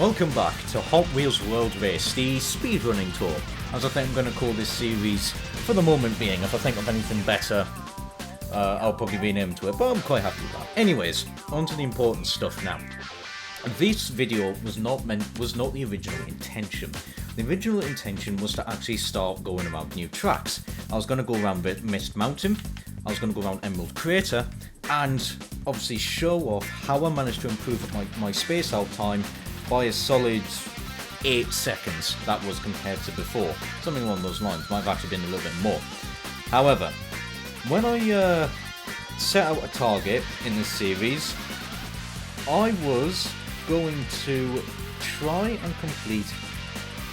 Welcome back to Hot Wheels World Race, the speedrunning tour, as I think I'm going to call this series for the moment being. If I think of anything better, I'll probably rename to it, but I'm quite happy with that. Anyways, on to the important stuff now. This video was not the original intention. The original intention was to actually start going around new tracks. I was going to go around Mist Mountain, I was going to go around Emerald Crater, and obviously show off how I managed to improve my space out time by a solid 8 seconds that was compared to before. Something along those lines, might have actually been a little bit more. However, when I set out a target in this series, I was going to try and complete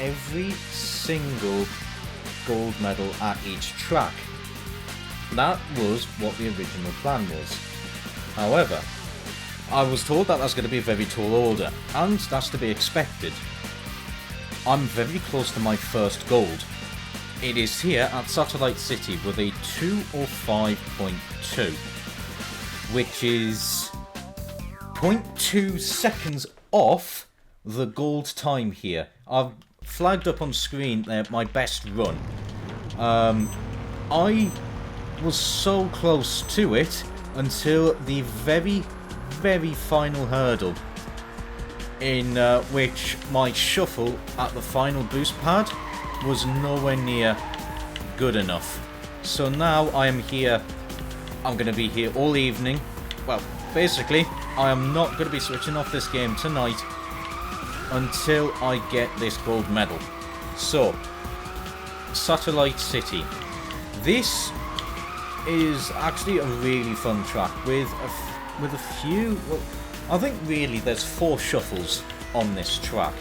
every single gold medal at each track. That was what the original plan was. However, I was told that that's going to be a very tall order, and that's to be expected. I'm very close to my first gold. It is here at Satellite City with a 2:05.2, which is 0.2 seconds off the gold time here. I've flagged up on screen there my best run. I was so close to it until the very final hurdle, in which my shuffle at the final boost pad was nowhere near good enough. So now I am here. I'm going to be here all evening. Well, basically, I am not going to be switching off this game tonight until I get this gold medal. So, Satellite City. This is actually a really fun track with a few. Well, I think really there's 4 shuffles on this track.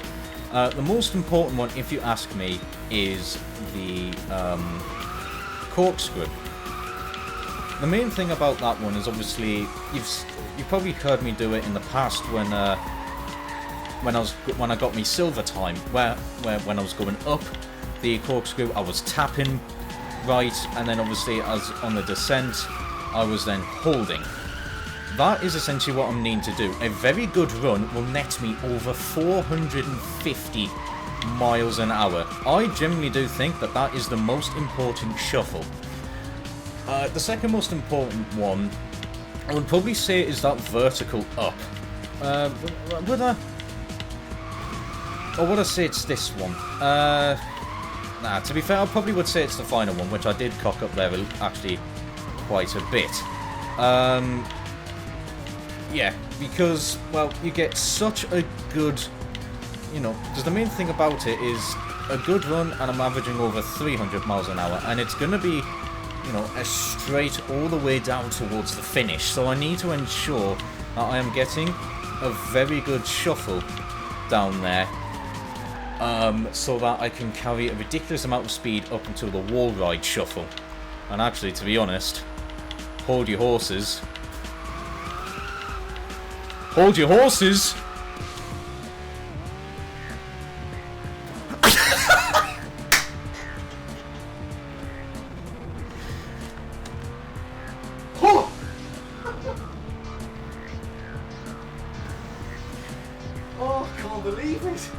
The most important one, if you ask me, is the corkscrew. The main thing about that one is obviously you've probably heard me do it in the past when I got me silver time, where when I was going up the corkscrew I was tapping right, and then obviously as on the descent I was then holding. That is essentially what I'm needing to do. A very good run will net me over 450 miles an hour. I generally do think that that is the most important shuffle. The second most important one, I would probably say, is that vertical up. Would I say it's this one? Nah, to be fair, I probably would say it's the final one, which I did cock up there actually quite a bit. Yeah, because, well, you get such a good, because the main thing about it is a good run, and I'm averaging over 300 miles an hour, and it's going to be, a straight all the way down towards the finish. So I need to ensure that I am getting a very good shuffle down there, so that I can carry a ridiculous amount of speed up until the wall ride shuffle. And actually, to be honest, hold your horses. Hold your horses! Oh, I can't believe it!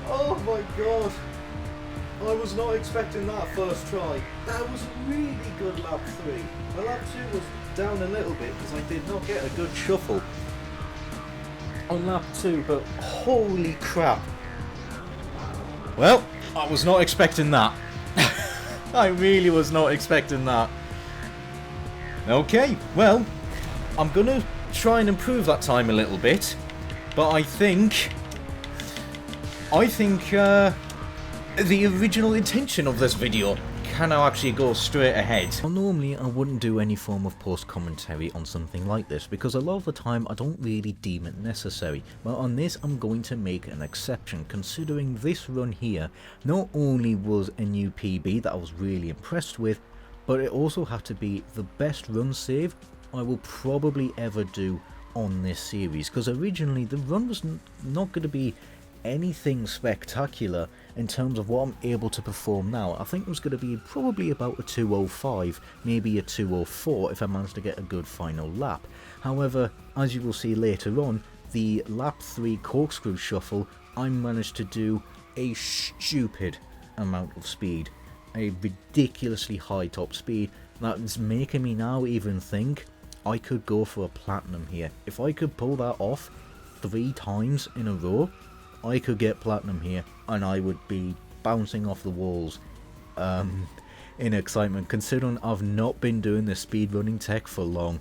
Oh my god! I was not expecting that first try. That was a really good lap 3. My lap 2 was down a little bit because I did not get a good shuffle on lap 2, but holy crap. Well, I was not expecting that. I really was not expecting that. Okay, well, I'm gonna try and improve that time a little bit, but I think the original intention of this video can now actually go straight ahead. Well, normally I wouldn't do any form of post commentary on something like this because a lot of the time I don't really deem it necessary, but on this I'm going to make an exception, considering this run here not only was a new PB that I was really impressed with, but it also had to be the best run save I will probably ever do on this series, because originally the run was not going to be anything spectacular in terms of what I'm able to perform now. I think it was going to be probably about a 2:05, maybe a 2:04 if I managed to get a good final lap. However, as you will see later on, the lap 3 corkscrew shuffle, I managed to do a stupid amount of speed. A ridiculously high top speed that is making me now even think I could go for a platinum here. If I could pull that off 3 times in a row, I could get platinum here and I would be bouncing off the walls in excitement, considering I've not been doing the speedrunning tech for long,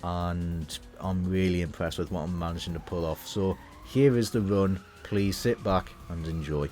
and I'm really impressed with what I'm managing to pull off. So here is the run, please sit back and enjoy.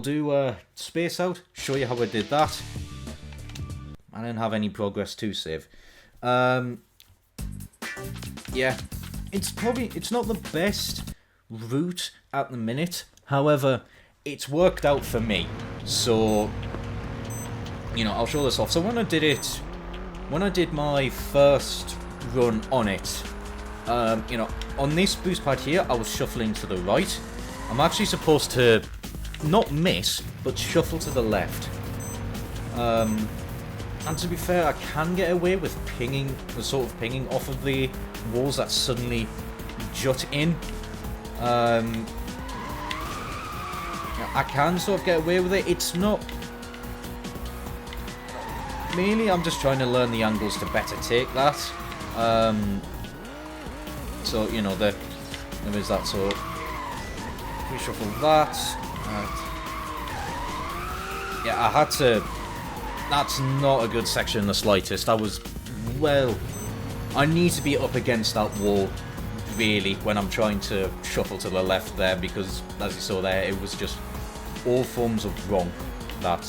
Do space out, show you how I did that. I didn't have any progress to save. Yeah, it's not the best route at the minute. However, it's worked out for me. So, you know, I'll show this off. So when I did my first run on it, you know, on this boost pad here, I was shuffling to the right. I'm actually supposed to not miss, but shuffle to the left. And to be fair, I can get away with pinging off of the walls that suddenly jut in. I can sort of get away with it. It's not... Mainly, I'm just trying to learn the angles to better take that. So, you know, there is that sort. We shuffle that. Yeah, I had to... That's not a good section in the slightest. I was... Well... I need to be up against that wall, really, when I'm trying to shuffle to the left there, because, as you saw there, it was just all forms of wrong that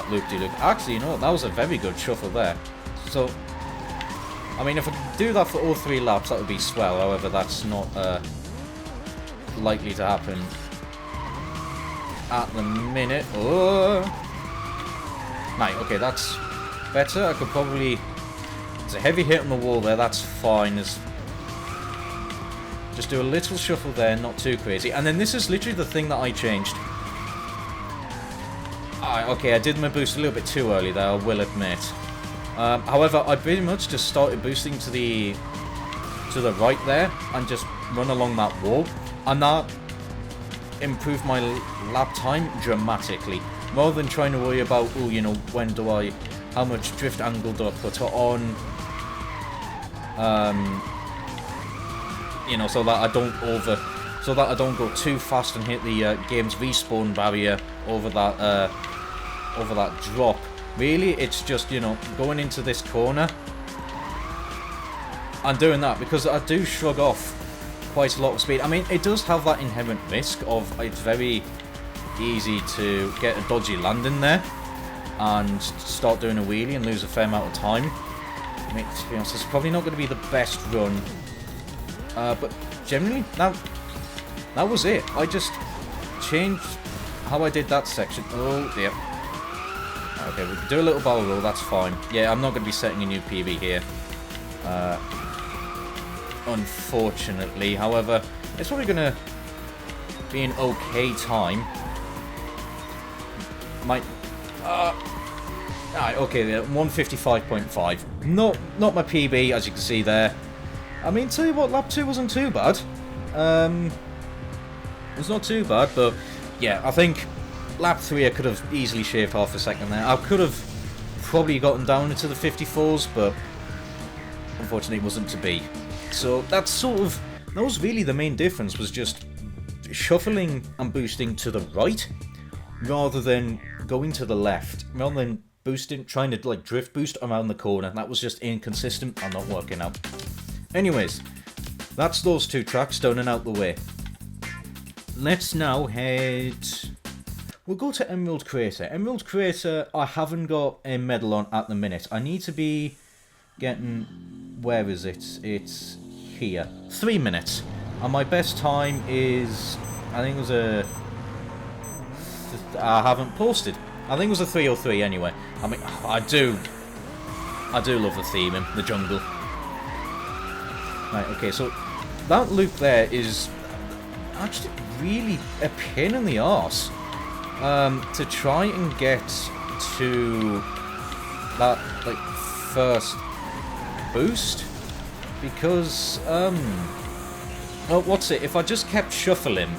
loop-de-loop. Actually, you know what? That was a very good shuffle there. So, I mean, if I could do that for all 3 laps, that would be swell. However, that's not likely to happen at the minute. Oh. Right, okay, that's better. I could probably... It's a heavy hit on the wall there, that's fine. Just do a little shuffle there, not too crazy. And then this is literally the thing that I changed. Okay, I did my boost a little bit too early there, I will admit. However, I pretty much just started boosting to the right there and just run along that wall. And that improved my lap time dramatically. Rather than trying to worry about, oh, you know, how much drift angle do I put on? You know, so that I don't go too fast and hit the game's respawn barrier over that drop. Really, it's just, you know, going into this corner and doing that, because I do shrug off quite a lot of speed. I mean, it does have that inherent risk of it's very easy to get a dodgy landing there and start doing a wheelie and lose a fair amount of time. I mean, to be honest, it's probably not going to be the best run. But generally, that was it. I just changed how I did that section. Oh, dear. Okay, we can do a little barrel roll, that's fine. Yeah, I'm not going to be setting a new PB here. Unfortunately. However, it's probably going to be an okay time. Might... Alright, okay, 155.5. Not my PB, as you can see there. I mean, tell you what, lap 2 wasn't too bad. It was not too bad, but yeah, I think lap 3 I could have easily shaved half a second there. I could have probably gotten down into the 54s, but unfortunately it wasn't to be. So that's sort of... That was really the main difference, was just shuffling and boosting to the right rather than going to the left, rather than boosting, trying to like drift boost around the corner. That was just inconsistent and not working out. Anyways, that's those two tracks done and out the way. Let's now head... We'll go to Emerald Crater. Emerald Crater, I haven't got a medal on at the minute. I need to be getting... Where is it? It's here. 3 minutes. And my best time is... I think it was a... I haven't posted. I think it was a 3:03 anyway. I mean, I do love the theme in the jungle. Right, okay, so that loop there is actually really a pain in the arse. To try and get to that, like, first boost. Because, well, what's it? If I just kept shuffling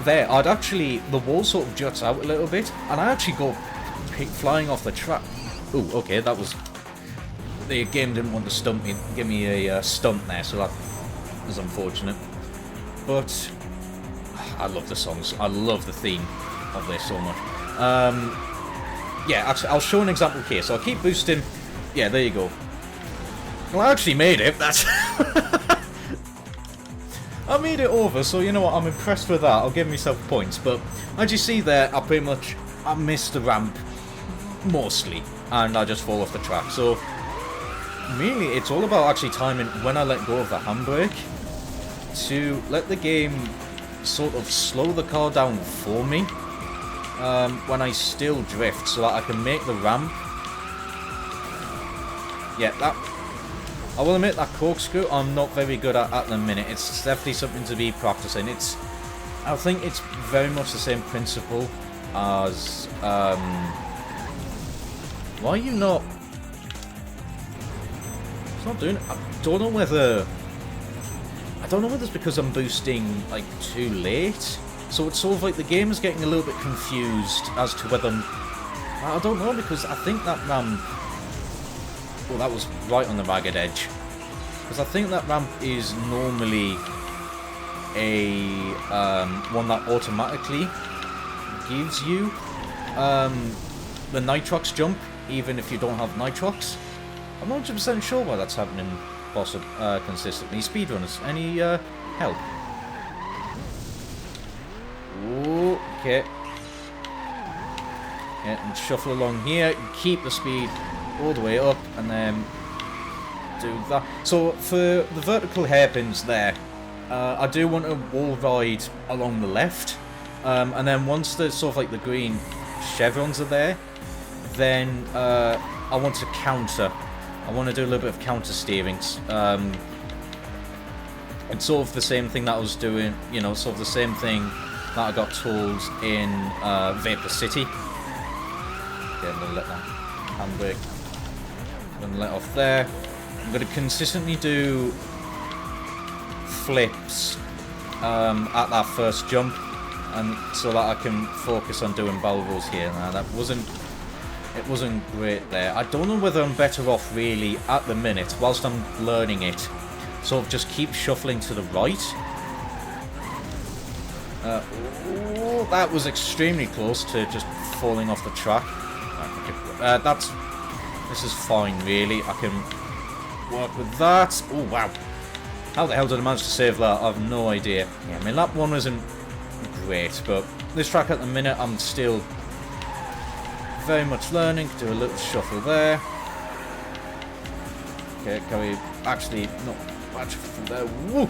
there, I'd actually, the wall sort of juts out a little bit, and I actually go flying off the track. Ooh, okay, that was... The game didn't want to stump me, give me a stunt there, so that was unfortunate. But I love the songs. I love the theme of this so much. Yeah, actually, I'll show an example here. So I'll keep boosting. Yeah, there you go. Well, I actually made it. That's... I made it over, so you know what? I'm impressed with that. I'll give myself points. But as you see there, I missed the ramp mostly, and I just fall off the track. So really, it's all about actually timing when I let go of the handbrake to let the game sort of slow the car down for me when I still drift, so that I can make the ramp. Yeah, that... I will admit that corkscrew I'm not very good at the minute. It's definitely something to be practicing. I think it's very much the same principle as... why are you not... It's not doing it. I don't know whether it's because I'm boosting like too late. So it's sort of like the game is getting a little bit confused as to whether I don't know, because I think that ramp... Oh, that was right on the ragged edge. Because I think that ramp is normally a one that automatically gives you the nitrox jump, even if you don't have nitrox. I'm not 100% sure why that's happening consistently. Speedrunners, any help? Okay. Yeah, and shuffle along here, keep the speed all the way up, and then do that. So for the vertical hairpins there, I do want to wall ride along the left, and then once the sort of like the green chevrons are there, then I want to counter. I want to do a little bit of counter steering. It's sort of the same thing that I was doing, you know, sort of the same thing that I got told in Vapor City. Okay, I'm going to let that handbrake. I'm going to let off there. I'm going to consistently do flips at that first jump, and so that I can focus on doing barrel rolls here. Now that wasn't great there. I don't know whether I'm better off really at the minute, whilst I'm learning it, sort of just keep shuffling to the right. Oh, that was extremely close to just falling off the track. This is fine really. I can work with that. Oh wow. How the hell did I manage to save that? I have no idea. Yeah, I mean lap 1 wasn't great, but this track at the minute I'm still very much learning. Do a little shuffle there. Okay, can we actually not shuffle there? Woo!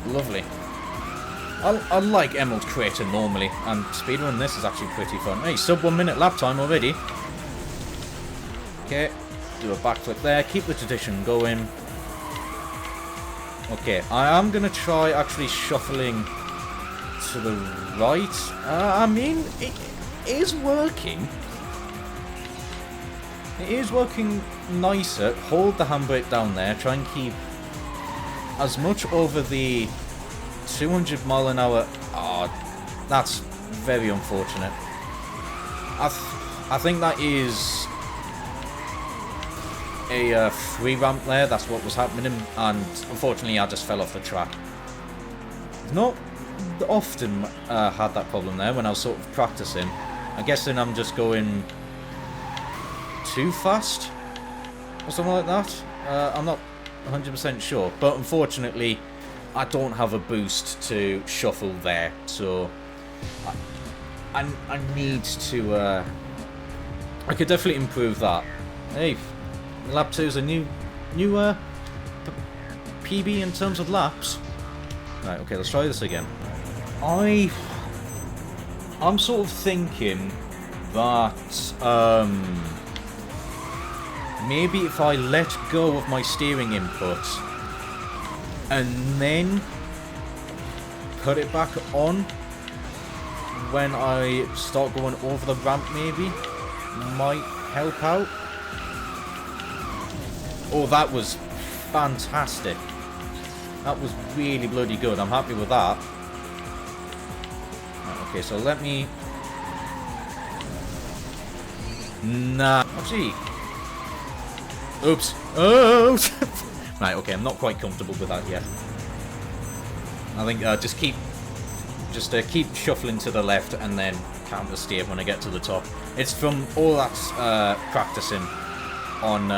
Lovely. I like Emerald Crater normally, and speedrun this is actually pretty fun. Hey, sub 1 minute lap time already. Okay, do a backflip there, keep the tradition going. Okay, I am going to try actually shuffling to the right. I mean, is working. It is working nicer. Hold the handbrake down there. Try and keep as much over the 200 mile an hour. Oh, that's very unfortunate. I think that is a free ramp there. That's what was happening, and unfortunately I just fell off the track. Not often had that problem there when I was sort of practicing. I'm guessing I'm just going too fast or something like that. I'm not 100% sure, but unfortunately I don't have a boost to shuffle there, so I need to I could definitely improve that. Hey, lap 2 is a new PB in terms of laps. Right, okay, let's try this again. I'm sort of thinking that maybe if I let go of my steering input and then put it back on when I start going over the ramp, maybe might help out. Oh, that was fantastic. That was really bloody good. I'm happy with that. Right, okay, so let me... Nah. Oh, gee. Oops. Oh! Right, okay, I'm not quite comfortable with that yet. I think just keep shuffling to the left and then counter steer when I get to the top. It's from all that practicing on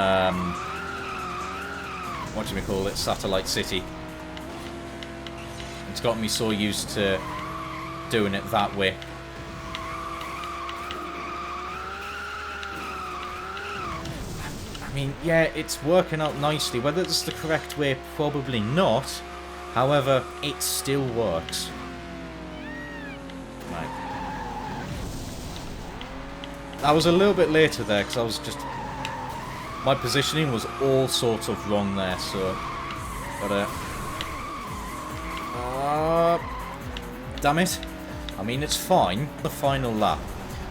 what do we call it? Satellite City. It's got me so used to doing it that way. I mean, yeah, it's working out nicely. Whether it's the correct way, probably not. However, it still works. Right. I was a little bit later there because I was just... My positioning was all sorts of wrong there, so... But, damn it. I mean, it's fine. The final lap.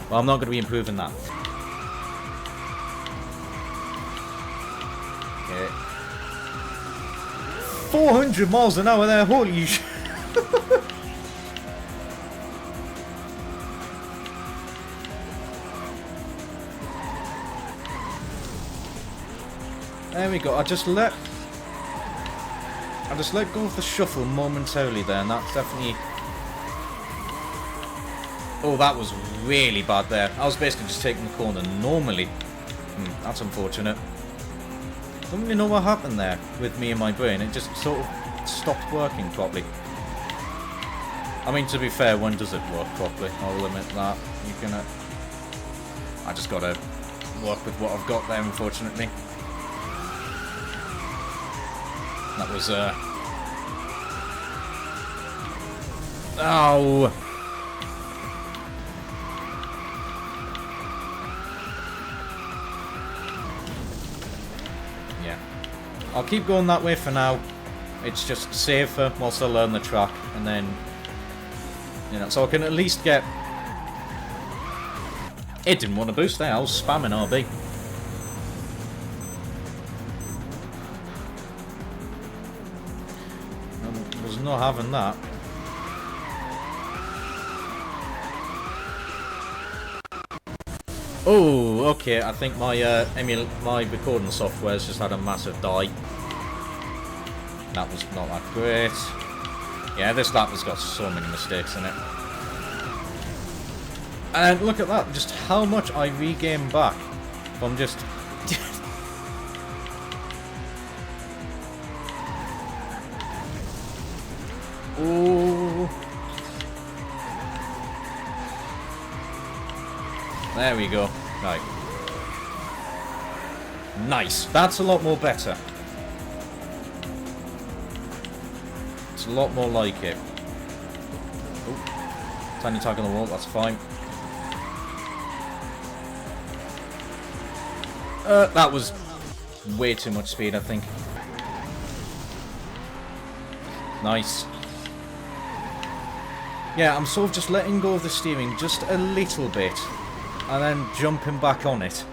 Well, I'm not going to be improving that. Okay. 400 miles an hour there, holy sh... There we go. I just let go of the shuffle momentarily there, and that's definitely... Oh, that was really bad there. I was basically just taking the corner normally. That's unfortunate. I don't really know what happened there with me and my brain. It just sort of stopped working properly. I mean, to be fair, when does it work properly? I'll admit that. You can... I just gotta work with what I've got there, unfortunately. That was, Oh! Yeah. I'll keep going that way for now. It's just safer whilst I learn the track, and then... You know, so I can at least get... It didn't want to boost there, I was spamming RB. Not having that. Oh, okay. I think my my recording software's just had a massive die. That was not that great. Yeah, this lap has got so many mistakes in it. And look at that, just how much I regained back from just... Ooh. There we go. Right. Nice. That's a lot more better. It's a lot more like it. Ooh. Tiny tag on the wall, that's fine. That was way too much speed, I think. Yeah, I'm sort of just letting go of the steering just a little bit, and then jumping back on it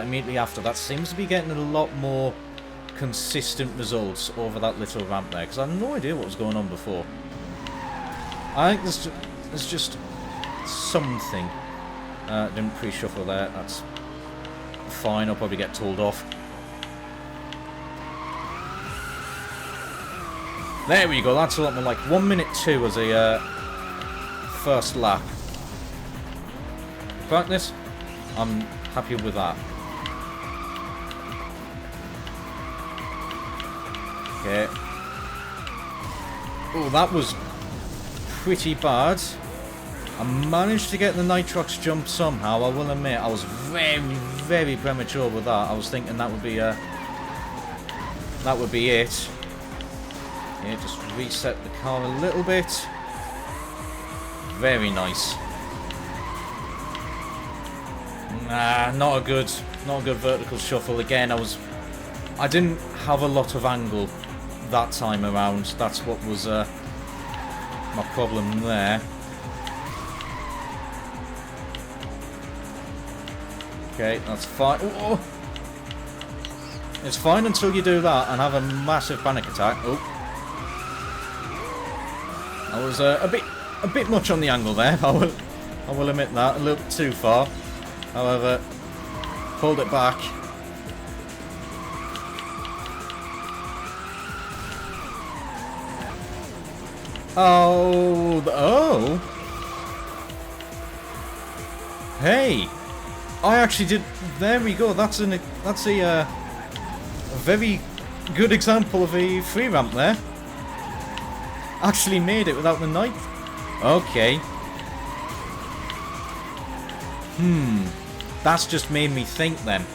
immediately after. That seems to be getting a lot more consistent results over that little ramp there, because I had no idea what was going on before. I think there's just something. Didn't pre-shuffle there, that's fine, I'll probably get told off. There we go, that's a lot more like 1 minute 2 as a first lap. Practice, I'm happy with that. Okay. Oh, that was pretty bad. I managed to get the Nitrox jump somehow, I will admit. I was very, very premature with that. I was thinking that would be it. Yeah, just reset the car a little bit. Very nice. Nah, not a good vertical shuffle. Again, I didn't have a lot of angle that time around. That's what was my problem there. Okay, that's fine. Oh, it's fine until you do that and have a massive panic attack. Oh, I was a bit much on the angle there. I will admit that, a little bit too far. However, pulled it back. Oh! Hey, I actually did. There we go. That's a very good example of a free ramp there. Actually made it without the knife. Okay. That's just made me think then.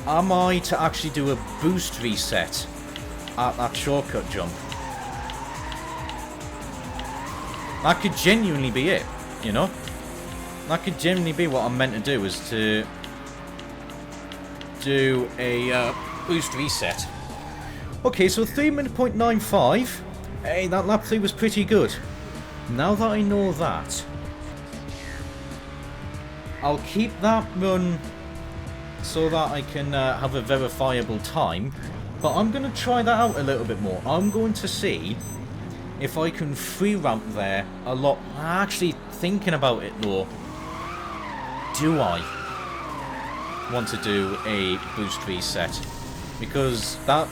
Am I to actually do a boost reset at that shortcut jump? That could genuinely be it, you know? That could genuinely be what I'm meant to do, is to do a boost reset. Okay, so 3:95. Hey, that lap 3 was pretty good. Now that I know that, I'll keep that run so that I can have a verifiable time. But I'm going to try that out a little bit more. I'm going to see if I can free ramp there a lot. Actually, thinking about it though, do I want to do a boost reset? Because that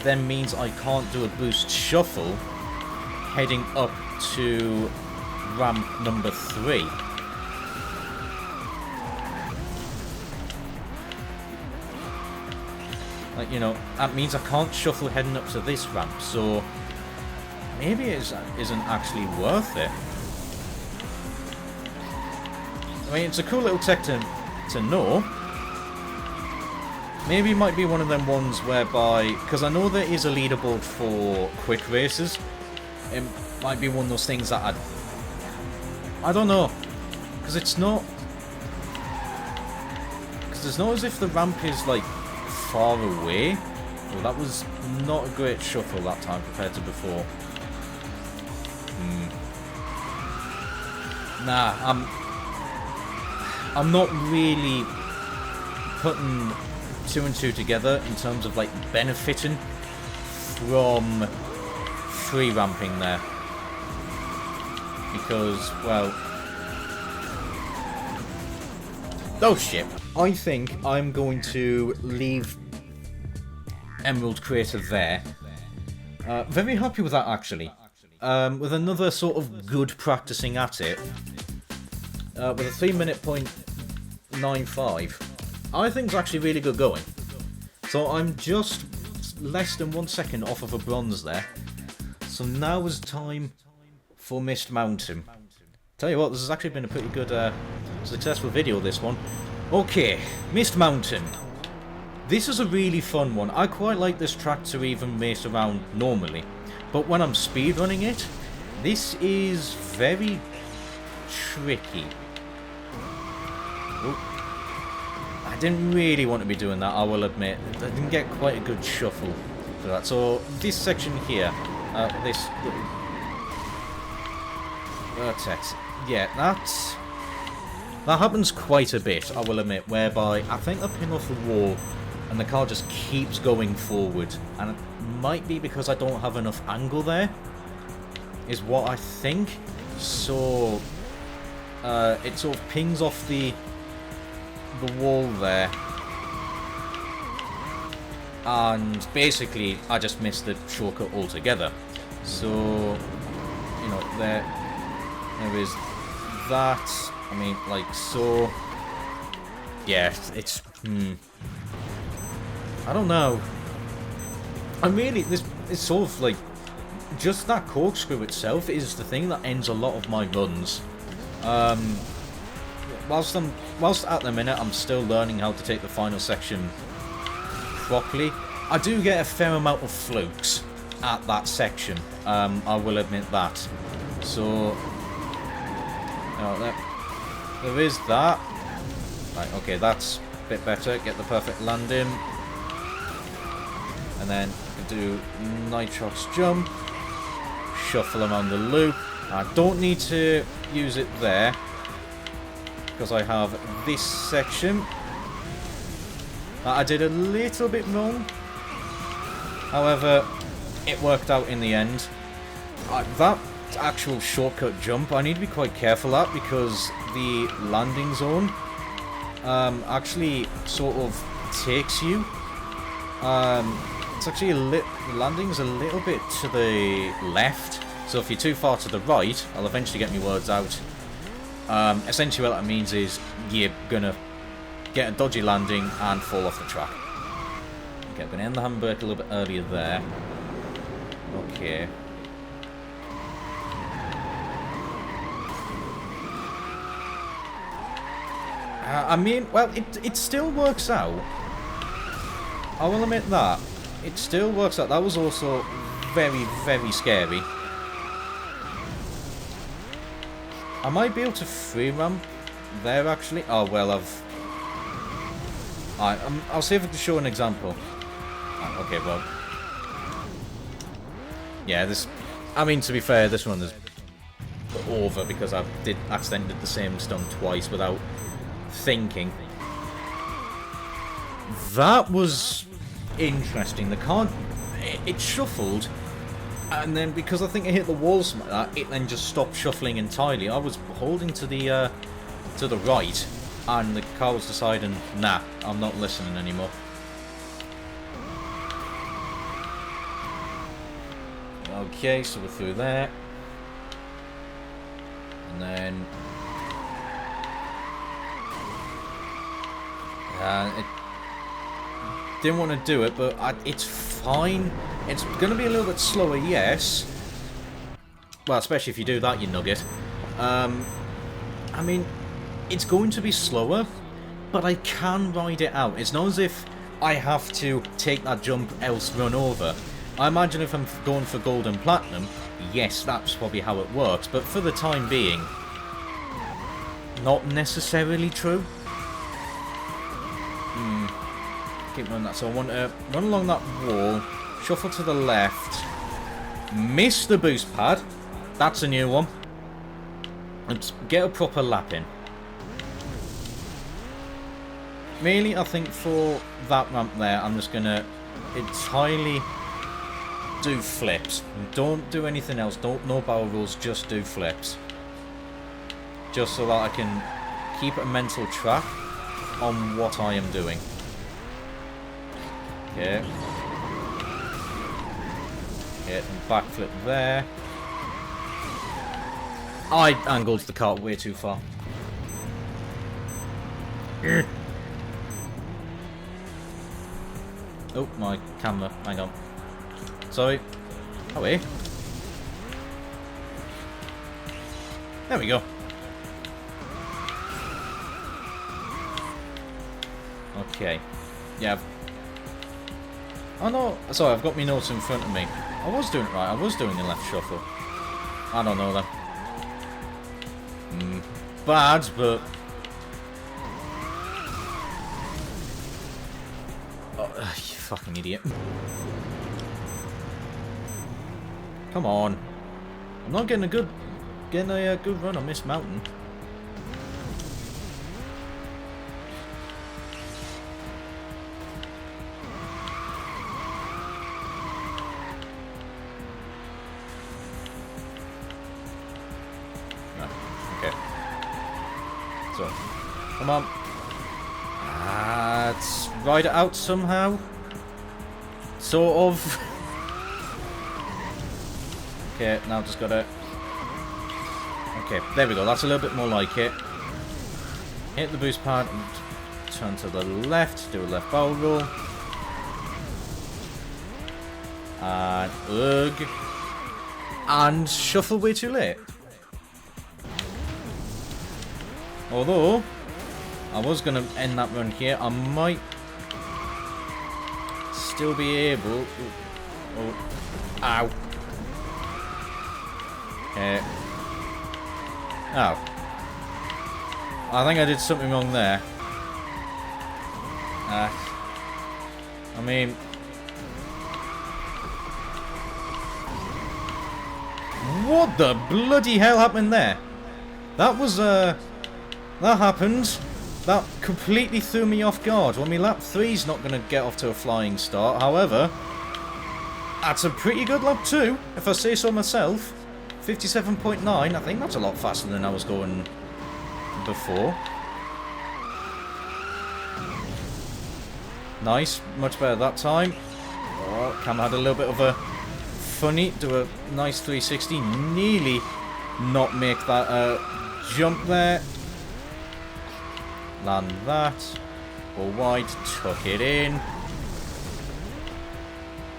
then means I can't do a boost shuffle heading up to ramp number 3. Like, you know, that means I can't shuffle heading up to this ramp, so maybe it isn't actually worth it. I mean, it's a cool little tech to know. Maybe it might be one of them ones whereby, because I know there is a leaderboard for quick races, it might be one of those things that I don't know, because it's not as if the ramp is like far away. Well, that was not a great shuffle that time compared to before. Nah, I'm not really putting 2 and 2 together in terms of like benefiting from free ramping there, because, well, oh shit, I think I'm going to leave Emerald Crater there. Very happy with that, actually. With another sort of good practicing at it, with a 3:95, I think it's actually really good going. So I'm just less than 1 second off of a bronze there. So now is time for Mist Mountain. Tell you what, this has actually been a pretty good, successful video, this one. Okay, Mist Mountain. This is a really fun one. I quite like this track to even race around normally. But when I'm speedrunning it, this is very tricky. Ooh. I didn't really want to be doing that, I will admit. I didn't get quite a good shuffle for that. So this section here, vertex. Yeah, that happens quite a bit, I will admit, whereby I think I pin off the wall and the car just keeps going forward. And it might be because I don't have enough angle there, is what I think. So it sort of pings off the wall there. And basically, I just missed the shortcut altogether. So, you know, there is that. I mean, like so. Yeah, it's. I don't know. I really, it's sort of like just that corkscrew itself is the thing that ends a lot of my runs. Whilst at the minute I'm still learning how to take the final section properly, I do get a fair amount of flukes at that section. I will admit that. So, there is that. Right, okay, that's a bit better. Get the perfect landing. And then do nitrox jump. Shuffle around the loop. I don't need to use it there, because I have this section that I did a little bit wrong. However, it worked out in the end. That actual shortcut jump I need to be quite careful at, because the landing zone actually sort of takes you. It's actually landing's a little bit to the left, so if you're too far to the right, I'll eventually get my words out. Essentially what that means is you're gonna get a dodgy landing and fall off the track. Okay, I'm gonna end the handbrake a little bit earlier there. Okay. I mean, well, it still works out. I will admit that. It still works out. That was also very, very scary. I might be able to free ramp there, actually. Oh, well, I'll see if I can show an example. Oh, okay, well. Yeah, I mean, to be fair, this one is over because I accidentally did the same stunt twice without thinking. That was interesting. The car, it shuffled, and then because I think it hit the wall like that, it then just stopped shuffling entirely. I was holding to the right, and the car was deciding, nah, I'm not listening anymore. Okay, so we're through there, and then it didn't want to do it, but it's fine. It's going to be a little bit slower, yes. Well, especially if you do that, you nugget. I mean, it's going to be slower, but I can ride it out. It's not as if I have to take that jump, else run over. I imagine if I'm going for gold and platinum, yes, that's probably how it works. But for the time being, not necessarily true. Keep running that. So I want to run along that wall, shuffle to the left, miss the boost pad. That's a new one. And get a proper lap in. Really, I think for that ramp there, I'm just going to entirely do flips. Don't do anything else. No barrel rolls, just do flips. Just so that I can keep a mental track on what I am doing. Okay. Okay, and backflip there. I angled the cart way too far. Oh, my camera. Hang on. Sorry. Away. There we go. Okay. Yeah. Oh no. Sorry, I've got my notes in front of me. I was doing it right. I was doing the left shuffle. I don't know then. Bad, but... Oh, you fucking idiot. Come on. I'm not getting a good getting a good run on this mountain. Okay. So, come on. Let's ride it out somehow. Sort of. Okay, now just gotta... Okay, there we go. That's a little bit more like it. Hit the boost pad and turn to the left. Do a left barrel roll. And... Ugh. And shuffle way too late. Although, I was going to end that run here. I might still be able... Oh. Ow. Okay. Oh. I think I did something wrong there. I mean... What the bloody hell happened there? That was, that happened. That completely threw me off guard. Well, my lap 3's not going to get off to a flying start. However, that's a pretty good lap 2, if I say so myself. 57.9. I think that's a lot faster than I was going before. Nice. Much better that time. Oh, Cam had a little bit of a funny. Do a nice 360. Nearly not make that jump there. Land that. Go wide. Tuck it in.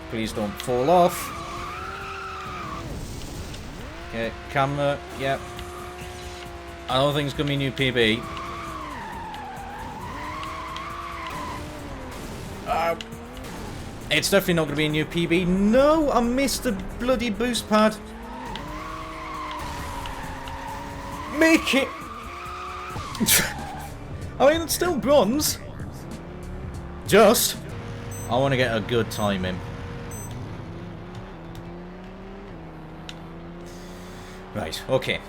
Please don't fall off. Okay, camera. Yep. I don't think it's going to be a new PB. It's definitely not going to be a new PB. No, I missed the bloody boost pad. Make it. I mean, it's still bronze. Just, I want to get a good time in. Right, okay.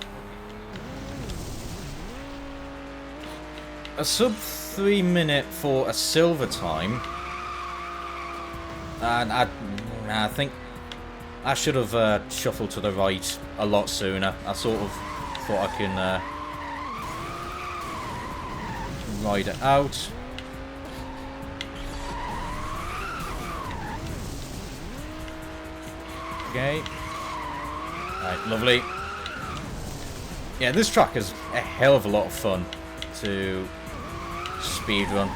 A sub 3 minute for a silver time. And I think I should have shuffled to the right a lot sooner. I sort of thought I can ride it out. Okay. Right, lovely. Yeah, this track is a hell of a lot of fun to speedrun.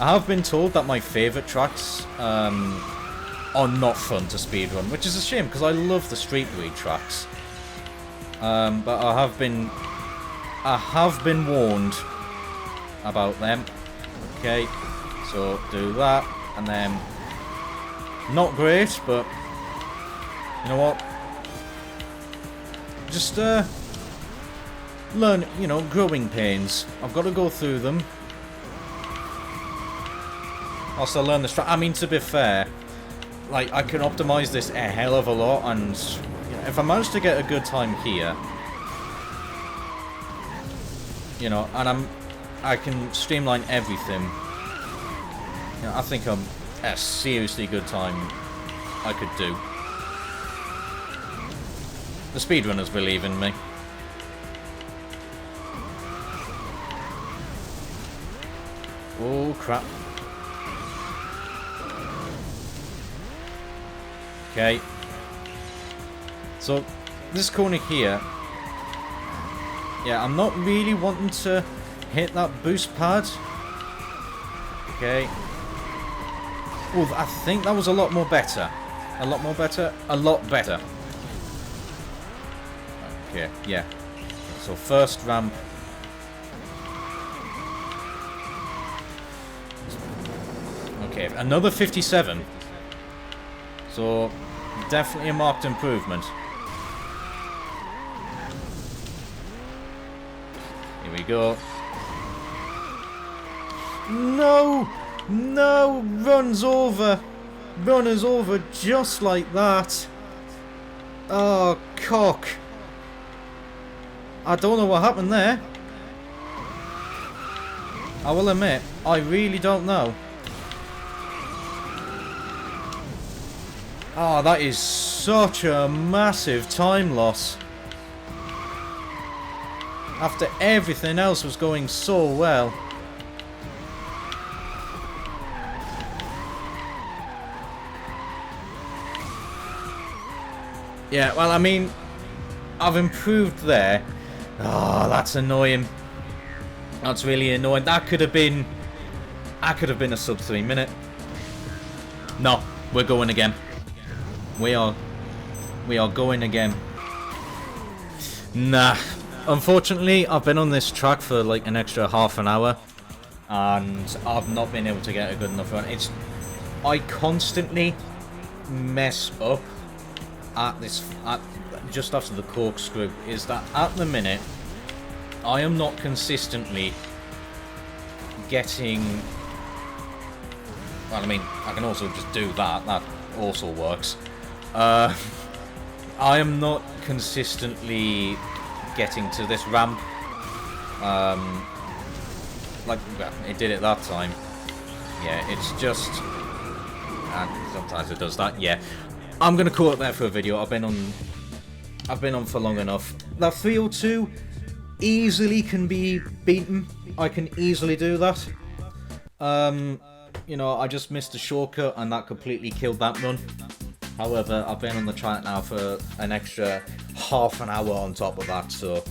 I have been told that my favourite tracks are not fun to speedrun, which is a shame because I love the Street Breed tracks. But I have been warned about them. Okay, so do that, and then not great, but you know what? Just learn, you know, growing pains. I've got to go through them. Also learn the I mean, to be fair, like, I can optimize this a hell of a lot, and you know, if I manage to get a good time here, you know, and I can streamline everything, you know, I think I'm a seriously good time I could do. The speedrunners believe in me. Oh crap. Okay. So, this corner here, yeah, I'm not really wanting to hit that boost pad. Okay. Oh, I think that was a lot more better. A lot more better? A lot better. Okay, yeah. So, first ramp. Okay, another 57. So, definitely a marked improvement. Here we go. No! No! Run's over! Run is over just like that. Oh, cock. I don't know what happened there. I will admit, I really don't know. Oh, that is such a massive time loss. After everything else was going so well. Yeah, well, I mean, I've improved there. Oh, that's annoying. That's really annoying. That could have been a sub 3 minute. No, we're going again. We are going again. Nah. Unfortunately, I've been on this track for like an extra half an hour, and I've not been able to get a good enough run. I constantly mess up at just after the corkscrew. Is that at the minute I am not consistently getting. Well, I mean, I can also just do that. That also works. I am not consistently getting to this ramp. Like, well, it did it that time. Yeah, it's just, and sometimes it does that. Yeah, I'm gonna call it there for a video. I've been on for long enough. That 302 easily can be beaten. I can easily do that. You know, I just missed a shortcut and that completely killed that run. However, I've been on the track now for an extra half an hour on top of that, so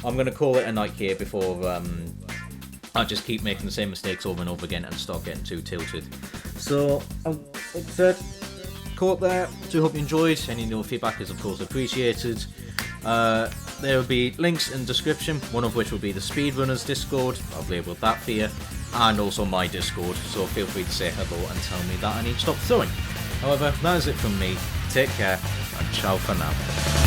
I'm going to call it a night here before I just keep making the same mistakes over and over again and start getting too tilted. So, like I said, call it there. Do hope you enjoyed. Any new feedback is, of course, appreciated. There will be links in the description, one of which will be the Speedrunners Discord. I've labelled that for you, and also my Discord, so feel free to say hello and tell me that I need to stop throwing. However, that is it from me. Take care, and ciao for now.